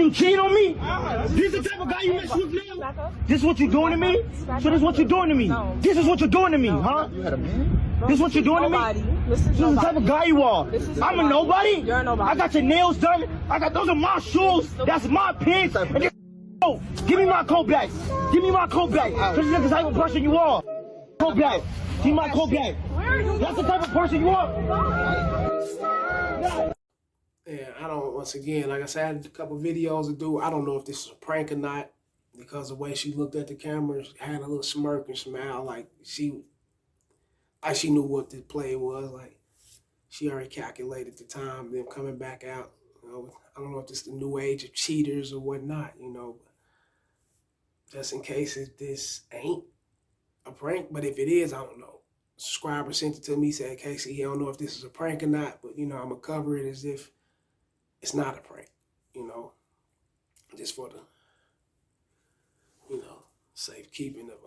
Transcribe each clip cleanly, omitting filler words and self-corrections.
you cheating on me? This is the type of guy you mess with now? This is what you doing to me? So this is what you're doing to me? This is what you're doing to me, huh? This is what you're doing to me? This is the type of guy you are. I'm a nobody? You're a nobody. I got your nails done. Those are my shoes. That's my pants. And this give me my coat back. Give me my coat back. Cause this is the type of person you are. Coat back. Give me my coat back. That's the type of person you are. And I don't, once again, like I said, I had a couple videos to do. I don't know if this is a prank or not, because the way she looked at the camera, had a little smirk and smile, like she knew what the play was. Like she already calculated the time, them coming back out. You know, I don't know if this is the new age of cheaters or whatnot, you know. But just in case if this ain't a prank, but if it is, I don't know. A subscriber sent it to me, said, Casey, he don't know if this is a prank or not, but, you know, I'm going to cover it as if it's not a prank, you know, just for the, you know, safekeeping of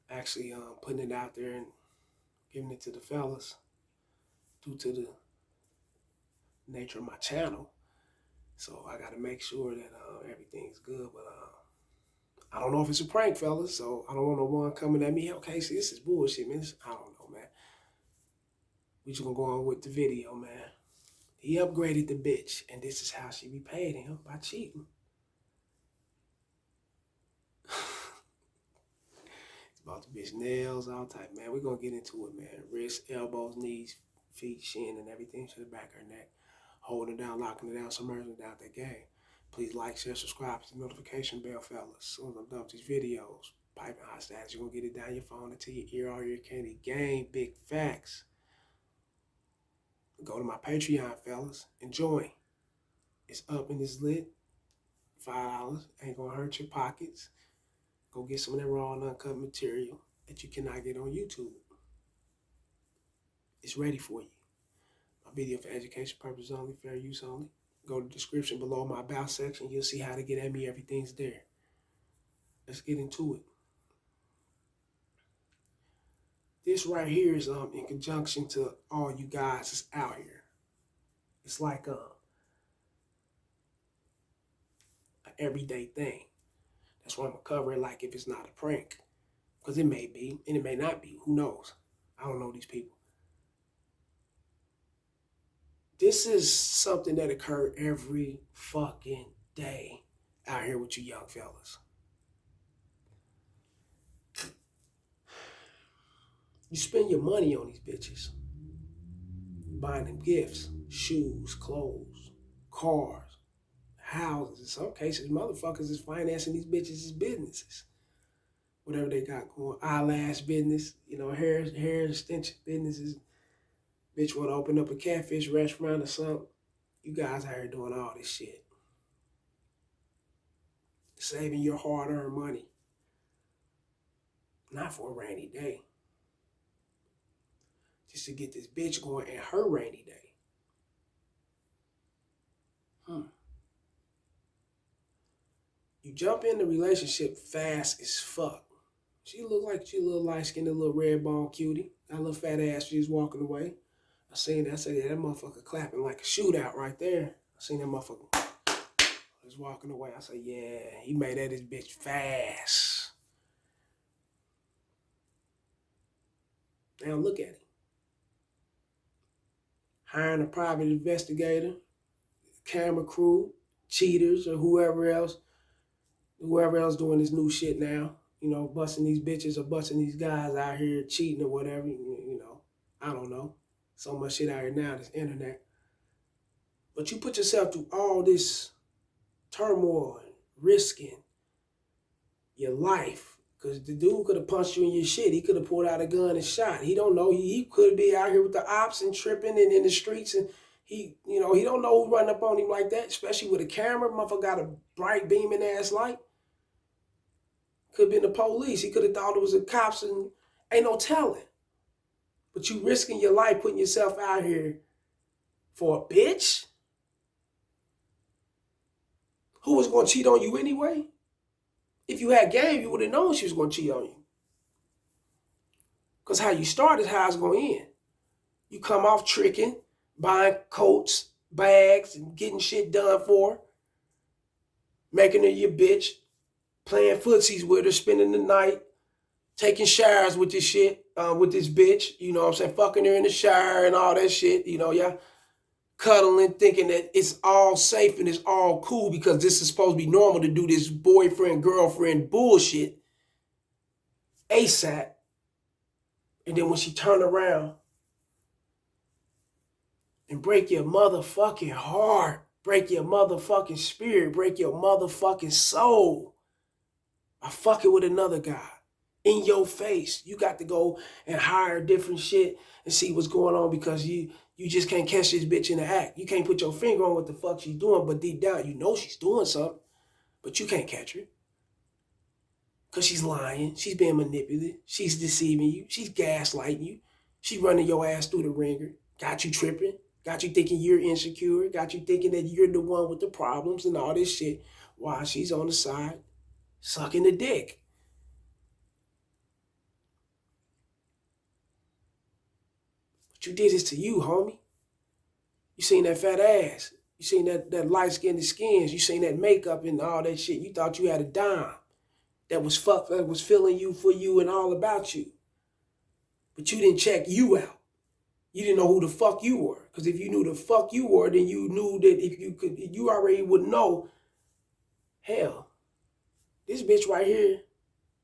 actually putting it out there and giving it to the fellas due to the nature of my channel. So I got to make sure that everything's good, but I don't know if it's a prank, fellas, so I don't want no one coming at me, okay, see, this is bullshit, man. I don't know, man. We just gonna go on with the video, man. He upgraded the bitch, and this is how she repaid him, by cheating. It's about the bitch nails, all type, man. We're gonna get into it, man. Wrists, elbows, knees, feet, shin, and everything to the back of her neck. Holding it down, locking it down, submerging it down that game. Please like, share, subscribe to the notification bell, fellas. As soon as I'm done with these videos, piping hot stats, you're gonna get it down your phone into your ear, all your candy. Game, big facts. Go to my Patreon, fellas, and join. It's up and it's lit. $5 ain't gonna hurt your pockets. Go get some of that raw and uncut material that you cannot get on YouTube. It's ready for you. My video for education purposes only, fair use only. Go to the description below my about section. You'll see how to get at me. Everything's there. Let's get into it. This right here is in conjunction to all you guys that's out here. It's like an everyday thing. That's why I'm gonna cover it like if it's not a prank, because it may be and it may not be. Who knows? I don't know these people. This is something that occurred every fucking day out here with you young fellas. You spend your money on these bitches. Buying them gifts, shoes, clothes, cars, houses. In some cases, motherfuckers is financing these bitches' businesses. Whatever they got going. Eyelash business, you know, hair extension businesses. Bitch want to open up a catfish restaurant or something. You guys out here doing all this shit. Saving your hard-earned money. Not for a rainy day. Just to get this bitch going in her rainy day. You jump in the relationship fast as fuck. She look like she a little light-skinned, a little red ball cutie. Got a little fat ass, she's walking away. I seen that, I said, yeah, that motherfucker clapping like a shootout right there. I seen that motherfucker was walking away. I said, yeah, he made that his bitch fast. Now look at him. Hiring a private investigator, camera crew, cheaters, or whoever else doing this new shit now. You know, busting these bitches or busting these guys out here cheating or whatever, you know. I don't know. So much shit out here now, this internet. But you put yourself through all this turmoil and risking your life. Because the dude could have punched you in your shit. He could have pulled out a gun and shot. He don't know. He could be out here with the ops and tripping and in the streets. And he, you know, he don't know who running up on him like that, especially with a camera. Motherfucker got a bright beaming ass light. Could have been the police. He could have thought it was the cops and ain't no telling. But you risking your life, putting yourself out here for a bitch who was going to cheat on you anyway? If you had game, you would have known she was going to cheat on you. Because how you start is how it's going to end. You come off tricking, buying coats, bags and getting shit done for her, making her your bitch, playing footsies with her, spending the night, taking showers with this shit, with this bitch, you know what I'm saying, fucking her in the shower and all that shit, you know, yeah, cuddling, thinking that it's all safe and it's all cool because this is supposed to be normal to do this boyfriend, girlfriend bullshit ASAP. And then when she turn around and break your motherfucking heart, break your motherfucking spirit, break your motherfucking soul by fucking with another guy in your face, you got to go and hire different shit and see what's going on because you just can't catch this bitch in the act. You can't put your finger on what the fuck she's doing, but deep down, you know she's doing something, but you can't catch her. Because she's lying, she's being manipulative, she's deceiving you, she's gaslighting you, she's running your ass through the ringer, got you tripping, got you thinking you're insecure, got you thinking that you're the one with the problems and all this shit while she's on the side sucking the dick. But you did this to you, homie. You seen that fat ass, you seen that light-skinned skins, you seen that makeup and all that shit, you thought you had a dime. That was feeling you for you and all about you. But you didn't check you out. You didn't know who the fuck you were. Because if you knew the fuck you were, then you knew that if you could, you already would know, hell, this bitch right here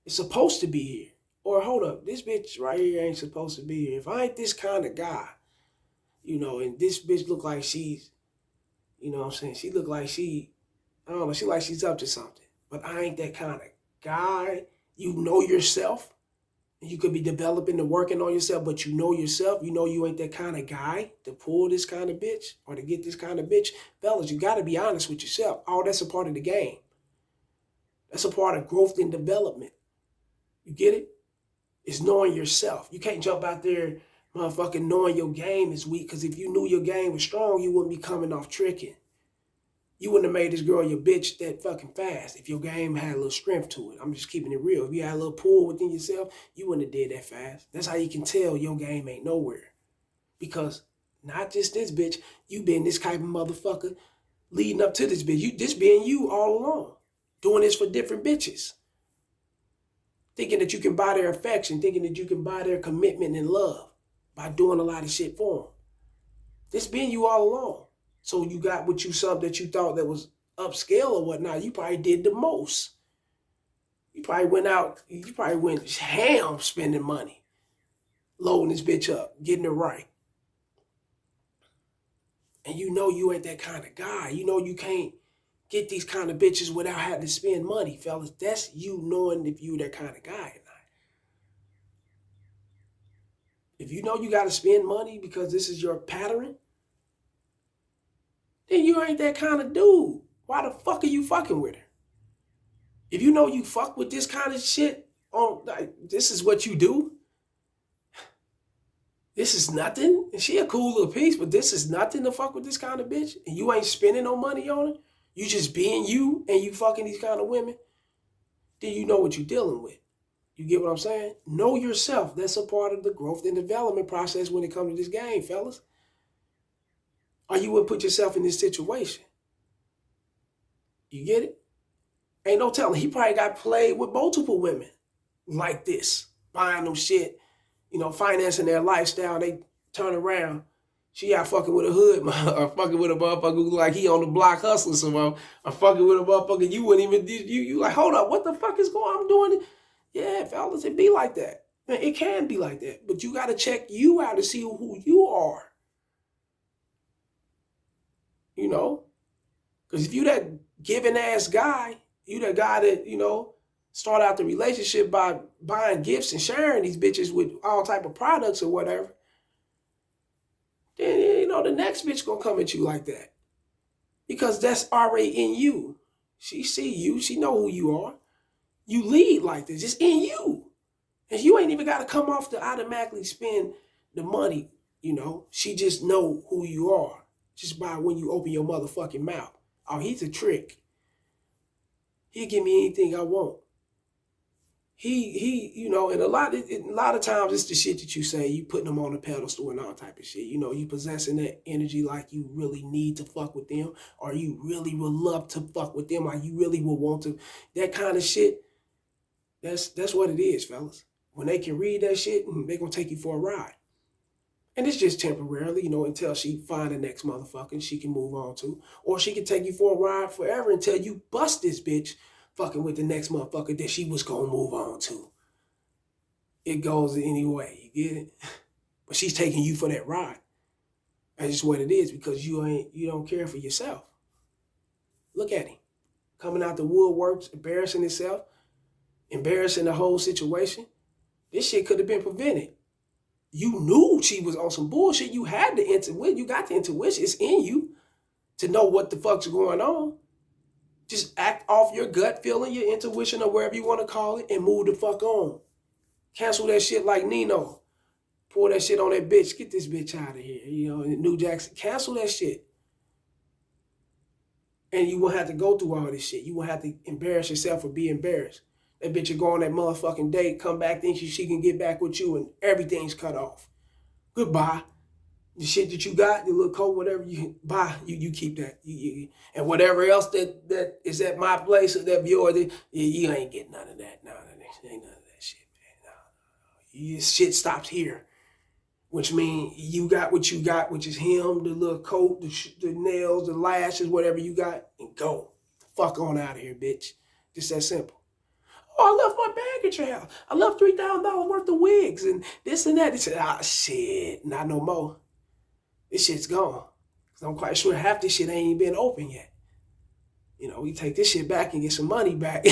is supposed to be here. Or hold up, this bitch right here ain't supposed to be here. If I ain't this kind of guy, you know, and this bitch look like she's, you know what I'm saying, she look like she, I don't know, she like she's up to something. But I ain't that kind of guy. You know yourself. You could be developing and working on yourself, but you know yourself. You know you ain't that kind of guy to pull this kind of bitch or to get this kind of bitch. Fellas, you got to be honest with yourself. Oh, that's a part of the game. That's a part of growth and development. You get it? It's knowing yourself. You can't jump out there motherfucking knowing your game is weak, because if you knew your game was strong, you wouldn't be coming off tricking. You wouldn't have made this girl your bitch that fucking fast if your game had a little strength to it. I'm just keeping it real. If you had a little pull within yourself, you wouldn't have did that fast. That's how you can tell your game ain't nowhere. Because not just this bitch, you been this type of motherfucker leading up to this bitch. This being you all along. Doing this for different bitches. Thinking that you can buy their affection. Thinking that you can buy their commitment and love by doing a lot of shit for them. This being you all along. So you got with you something that you thought that was upscale or whatnot. You probably did the most. You probably went ham spending money. Loading this bitch up, getting it right. And you know you ain't that kind of guy. You know you can't get these kind of bitches without having to spend money, fellas. That's you knowing if you that kind of guy or not. If you know you got to spend money because this is your pattern, then you ain't that kind of dude. Why the fuck are you fucking with her? If you know you fuck with this kind of shit, like, this is what you do. This is nothing. And she a cool little piece, but this is nothing to fuck with this kind of bitch. And you ain't spending no money on her. You just being you and you fucking these kind of women. Then you know what you're dealing with. You get what I'm saying? Know yourself. That's a part of the growth and development process when it comes to this game, fellas. Or you would put yourself in this situation. You get it? Ain't no telling. He probably got played with multiple women like this, buying them shit, you know, financing their lifestyle. They turn around. She out fucking with a hood, or fucking with a motherfucker who like he on the block hustling somehow, or fucking with a motherfucker you wouldn't even, you like, hold up, what the fuck is going on? I'm doing it. Yeah, fellas, it be like that. Man, it can be like that. But you got to check you out to see who you are. You know? Because if you that giving ass guy, you that guy that, you know, start out the relationship by buying gifts and sharing these bitches with all type of products or whatever, then, you know, the next bitch gonna come at you like that. Because that's already in you. She see you. She know who you are. You lead like this. It's in you. And you ain't even got to come off to automatically spend the money, you know. She just know who you are just by when you open your motherfucking mouth. Oh, he's a trick. He'll give me anything I want. you know, and a lot of times it's the shit that you say, you putting them on a pedestal and all type of shit. You know, you possessing that energy like you really need to fuck with them, or you really would love to fuck with them, or you really would want to. That kind of shit, that's what it is, fellas. When they can read that shit, they're gonna take you for a ride. And it's just temporarily, you know, until she find the next motherfucker and she can move on to. Or she can take you for a ride forever until you bust this bitch fucking with the next motherfucker that she was gonna move on to. It goes anyway, you get it? But she's taking you for that ride. That's just what it is, because you don't care for yourself. Look at him. Coming out the woodworks, embarrassing himself, embarrassing the whole situation. This shit could have been prevented. You knew she was on some bullshit. You had the intuition. You got the intuition. It's in you to know what the fuck's going on. Just act off your gut feeling, your intuition, or wherever you want to call it, and move the fuck on. Cancel that shit like Nino. Pour that shit on that bitch. Get this bitch out of here. You know, in New Jackson. Cancel that shit. And you won't have to go through all this shit. You won't have to embarrass yourself or be embarrassed. That bitch will go on that motherfucking date, come back, think she can get back with you, and everything's cut off. Goodbye. The shit that you got, the little coat, whatever, buy, you keep that. And whatever else that is at my place or that yours, you ain't getting none of that. No, ain't none of that shit, man. No. Your shit stops here. Which means you got what you got, which is him, the little coat, the nails, the lashes, whatever you got, and go. Fuck on out of here, bitch. Just that simple. Oh, I left my bag at your house. I left $3,000 worth of wigs and this and that. They said, shit, not no more. This shit's gone. Because I'm quite sure half this shit ain't even been open yet. You know, we take this shit back and get some money back.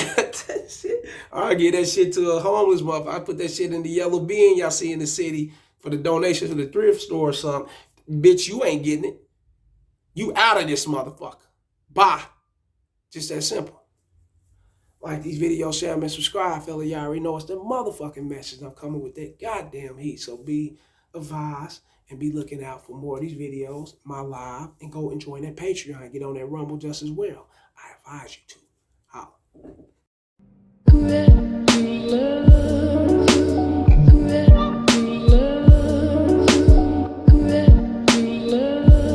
I give that shit to a homeless motherfucker. I put that shit in the yellow bin y'all see in the city for the donations to the thrift store or something. Bitch, you ain't getting it. You out of this motherfucker. Bye. Just that simple. Like these videos, share them and subscribe, fella. Y'all already know it's the motherfucking message. I'm coming with that goddamn heat. So be advised and be looking out for more of these videos, my live, and go and join that Patreon. Get on that Rumble just as well. I advise you to.